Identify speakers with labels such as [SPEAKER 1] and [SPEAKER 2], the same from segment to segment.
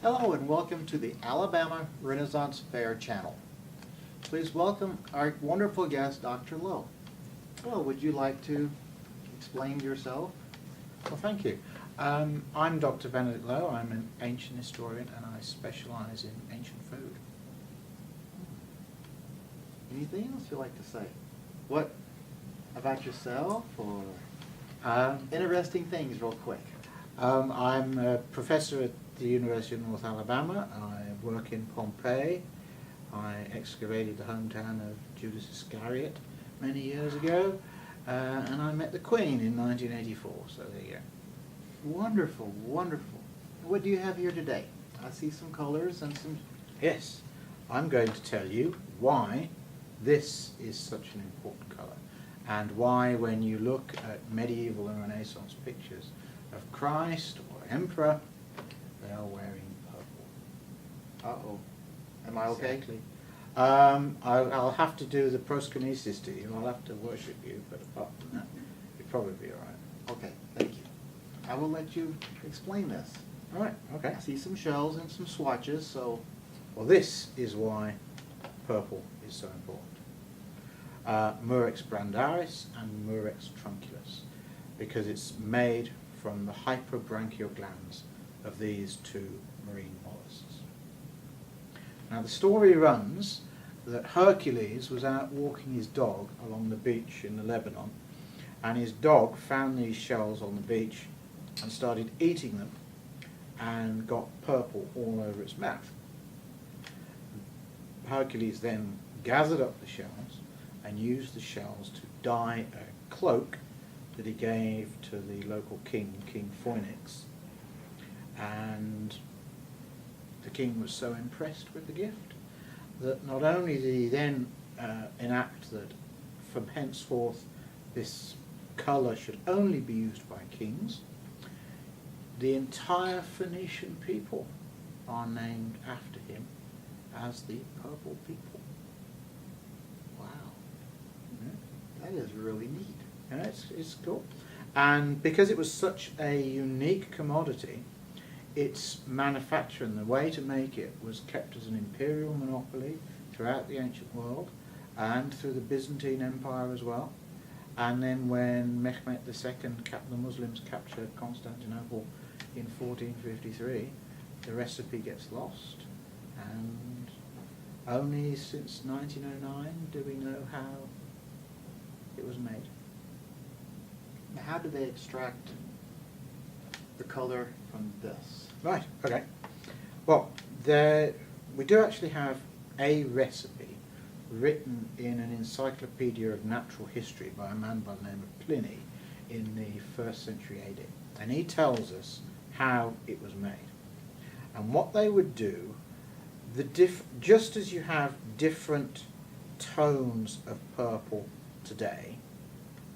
[SPEAKER 1] Hello and welcome to the Alabama Renaissance Fair channel. Please welcome our wonderful guest, Dr. Lowe. Hello, would you like to explain yourself?
[SPEAKER 2] Well, thank you. I'm Dr. Benedict Lowe. I'm an ancient historian and I specialise in ancient food.
[SPEAKER 1] Anything else you'd like to say? What about yourself or interesting things real quick?
[SPEAKER 2] I'm a professor at the University of North Alabama. I work in Pompeii. I excavated the hometown of Judas Iscariot many years ago, and I met the Queen in 1984, so there you go.
[SPEAKER 1] Wonderful, wonderful. What do you have here today? I see some colors and some...
[SPEAKER 2] Yes, I'm going to tell you why this is such an important colour, and why when you look at medieval and Renaissance pictures of Christ or Emperor, they are wearing purple.
[SPEAKER 1] Uh-oh. Am I okay?
[SPEAKER 2] Exactly. I'll have to do the proskynesis to you. I'll have to worship you, but apart from that, you'll probably be all right.
[SPEAKER 1] Okay, thank you. I will let you explain this.
[SPEAKER 2] All right, okay.
[SPEAKER 1] I see some shells and some swatches, so...
[SPEAKER 2] Well, this is why purple is so important. Murex brandaris and Murex trunculus, because it's made from the hypobranchial glands of these two marine mollusks. Now the story runs that Hercules was out walking his dog along the beach in the Lebanon, and his dog found these shells on the beach and started eating them and got purple all over its mouth. Hercules then gathered up the shells and used the shells to dye a cloak that he gave to the local king, King Phoenix, and the king was so impressed with the gift that not only did he then enact that from henceforth this colour should only be used by kings, the entire Phoenician people are named after him as the Purple People. Wow.
[SPEAKER 1] That is really neat.
[SPEAKER 2] Yeah, it's cool. And because it was such a unique commodity, its manufacture and the way to make it was kept as an imperial monopoly throughout the ancient world and through the Byzantine Empire as well. And then when Mehmet II, the Muslims captured Constantinople in 1453, the recipe gets lost, and only since 1909 do we know how it was made.
[SPEAKER 1] Now, how do they extract the color from this?
[SPEAKER 2] Right, okay. Well, we do actually have a recipe written in an encyclopedia of natural history by a man by the name of Pliny in the 1st century AD. And he tells us how it was made. And what they would do, just as you have different tones of purple today,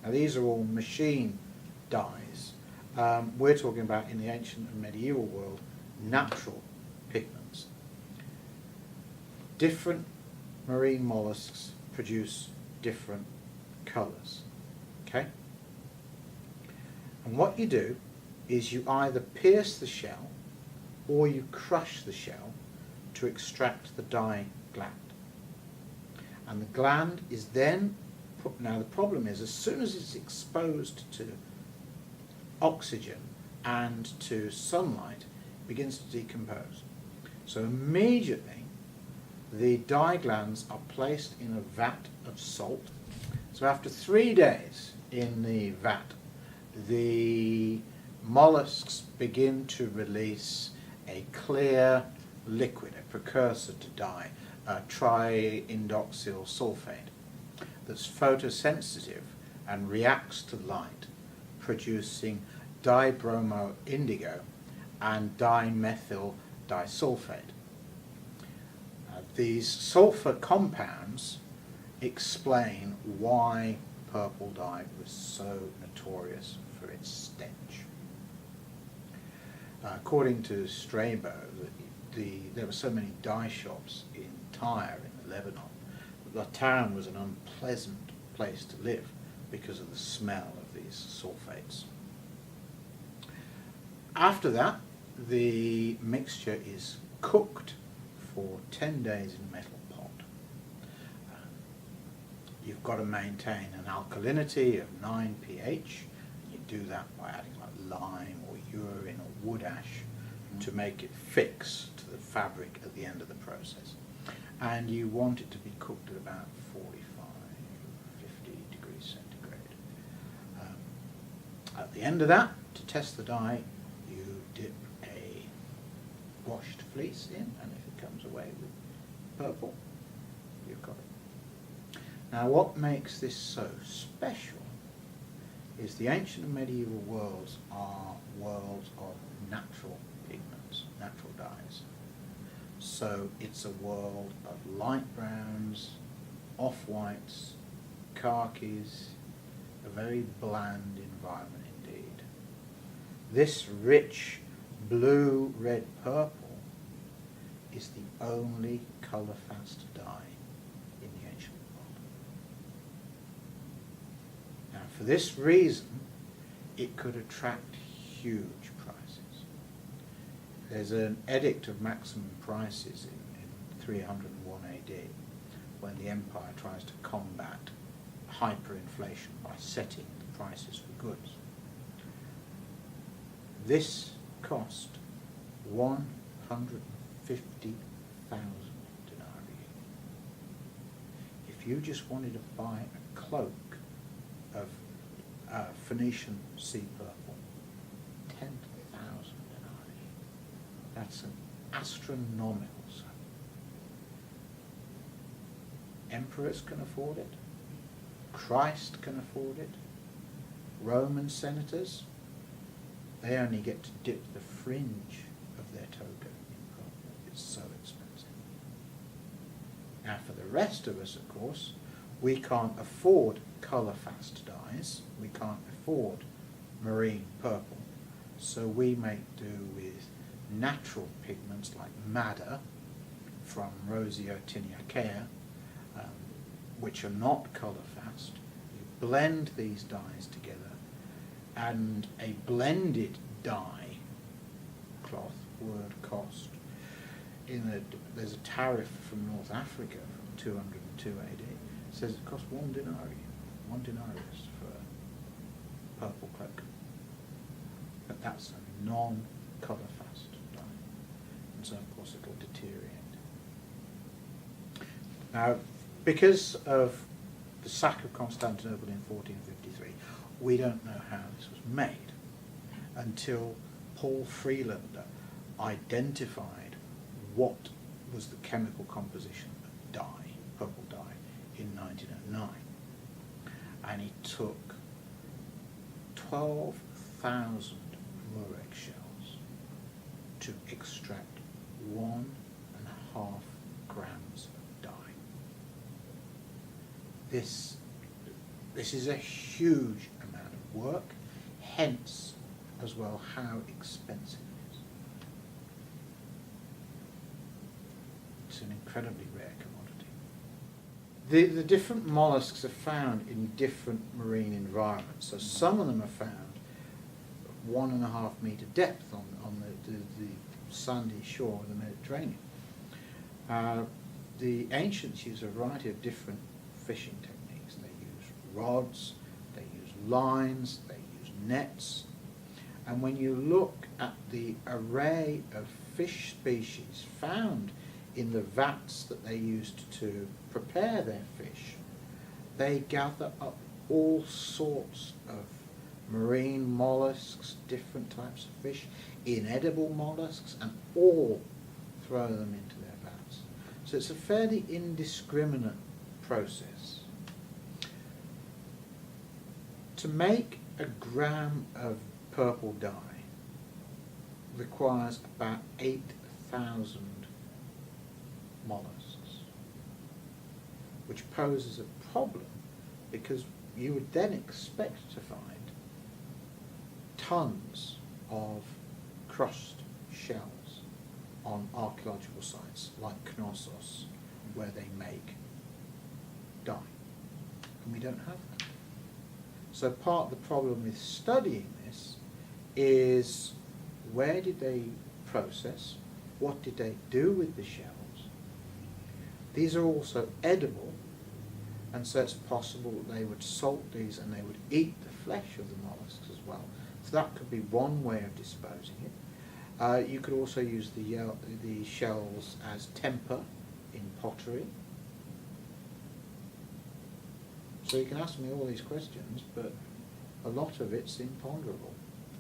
[SPEAKER 2] now these are all machine dyes. We're talking about, in the ancient and medieval world, natural pigments. Different marine mollusks produce different colours. Okay? And what you do is you either pierce the shell or you crush the shell to extract the dye gland. And the gland is then put, now the problem is, as soon as it's exposed to oxygen and to sunlight, it begins to decompose. So immediately the dye glands are placed in a vat of salt. So after 3 days in the vat, the mollusks begin to release a clear liquid, a precursor to dye, a triindoxyl sulfate, that's photosensitive and reacts to light, producing dibromo-indigo and dimethyl disulfate. These sulfur compounds explain why purple dye was so notorious for its stench. According to Strabo, there were so many dye shops in Tyre in the Lebanon that the town was an unpleasant place to live because of the smell of these sulfates. After that, the mixture is cooked for 10 days in a metal pot. You've got to maintain an alkalinity of 9 pH. You do that by adding like lime or urine or wood ash to make it fix to the fabric at the end of the process. And you want it to be cooked at about 45, 50 degrees centigrade. At the end of that, to test the dye, you dip a washed fleece in, and if it comes away with purple, you've got it. Now what makes this so special is the ancient and medieval worlds are worlds of natural pigments, natural dyes. So it's a world of light browns, off-whites, khakis, a very bland environment indeed. This rich blue, red, purple is the only colour-fast dye in the ancient world. Now for this reason, it could attract huge prices. There's an edict of maximum prices in 301 AD when the empire tries to combat hyperinflation by setting the prices for goods. This cost 150,000 denarii. If you just wanted to buy a cloak of Phoenician sea purple, 10,000 denarii. That's an astronomical sum. Emperors can afford it. Christ can afford it. Roman senators, they only get to dip the fringe of their toga in purple. It's so expensive. Now for the rest of us, of course, we can't afford colour-fast dyes. We can't afford marine purple. So we make do with natural pigments like madder from Rosea tiniacea, which are not colour-fast. You blend these dyes together, and a blended dye cloth, word cost, there's a tariff from North Africa from 202 AD. It says it costs 1 denarius for a purple cloak. But that's a non-colour-fast dye. And so of course it'll deteriorate. Now, because of the sack of Constantinople in 1453, we don't know how this was made until Paul Freelander identified what was the chemical composition of dye, purple dye, in 1909. And he took 12,000 murex shells to extract 1.5 grams of dye. This is a huge amount of work, hence as well how expensive it is. It's an incredibly rare commodity. The different mollusks are found in different marine environments. So some of them are found 1.5 metre depth on the sandy shore of the Mediterranean. The ancients used a variety of different fishing techniques. They use rods, they use lines, they use nets. And when you look at the array of fish species found in the vats that they used to prepare their fish, they gather up all sorts of marine mollusks, different types of fish, inedible mollusks, and all throw them into their vats. So it's a fairly indiscriminate process. To make a gram of purple dye requires about 8,000 mollusks, which poses a problem because you would then expect to find tons of crushed shells on archaeological sites like Knossos, where they make dye. And we don't have that. So part of the problem with studying this is where did they process, what did they do with the shells. These are also edible, and so it's possible that they would salt these and they would eat the flesh of the mollusks as well. So that could be one way of disposing it. You could also use the shells as temper in pottery. So you can ask me all these questions, but a lot of it's imponderable.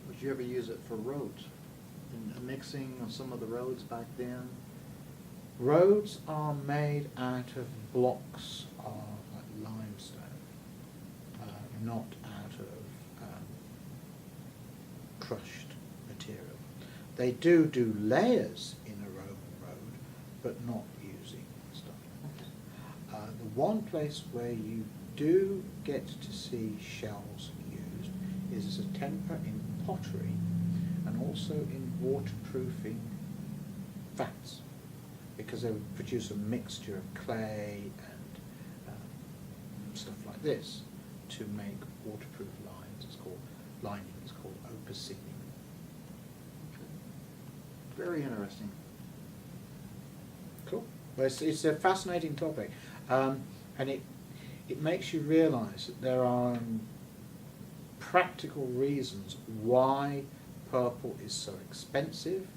[SPEAKER 1] Would you ever use it for roads? In mixing of some of the roads back then?
[SPEAKER 2] Roads are made out of blocks of like limestone, not out of crushed material. They do layers in a Roman road, but not using stuff like that. The one place where you do get to see shells used is as a temper in pottery and also in waterproofing fats, because they would produce a mixture of clay and stuff like this to make waterproof lines. It's called lining. It's called opacinium.
[SPEAKER 1] Very interesting.
[SPEAKER 2] Cool. Well, it's a fascinating topic, and it makes you realise that there are practical reasons why purple is so expensive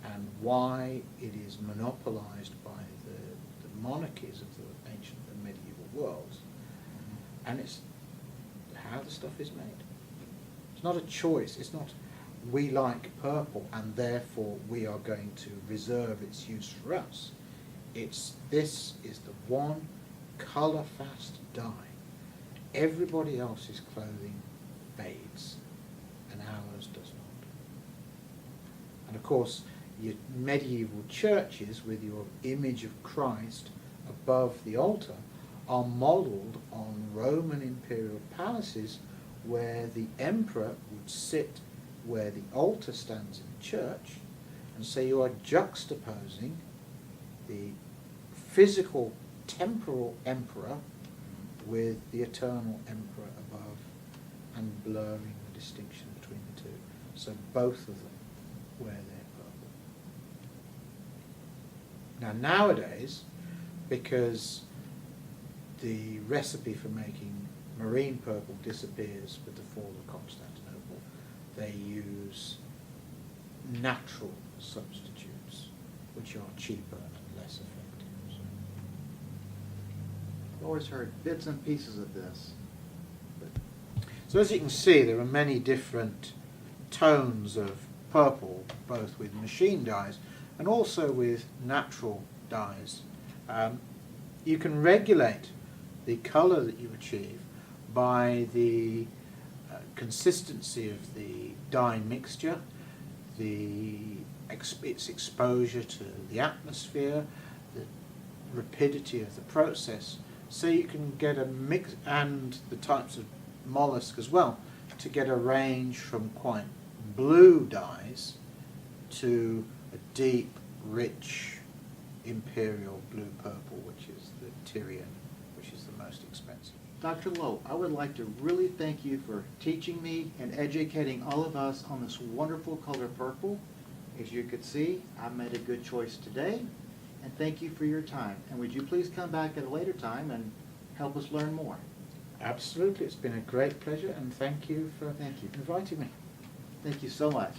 [SPEAKER 2] and why it is monopolised by the monarchies of the ancient and medieval worlds. And it's how the stuff is made. It's not a choice. It's not we like purple and therefore we are going to reserve its use for us. It's this is the one colour fast dye. Everybody else's clothing fades and ours does not. And of course your medieval churches with your image of Christ above the altar are modelled on Roman imperial palaces where the emperor would sit where the altar stands in the church, and so you are juxtaposing the physical temporal emperor with the eternal emperor above and blurring the distinction between the two. So both of them wear their purple. Now nowadays, because the recipe for making marine purple disappears with the fall of Constantinople, they use natural substitutes which are cheaper and less effective.
[SPEAKER 1] I've always heard bits and pieces of this.
[SPEAKER 2] So as you can see, there are many different tones of purple, both with machine dyes and also with natural dyes. You can regulate the colour that you achieve by the consistency of the dye mixture, its exposure to the atmosphere, the rapidity of the process. So you can get a mix, and the types of mollusk as well, to get a range from quite blue dyes to a deep, rich, imperial blue-purple, which is the Tyrian, which is the most expensive.
[SPEAKER 1] Dr. Lowe, I would like to really thank you for teaching me and educating all of us on this wonderful color purple. As you could see, I made a good choice today, and thank you for your time. And would you please come back at a later time and help us learn more?
[SPEAKER 2] Absolutely, it's been a great pleasure, and thank you for
[SPEAKER 1] Thank you.
[SPEAKER 2] inviting me.
[SPEAKER 1] Thank you so much.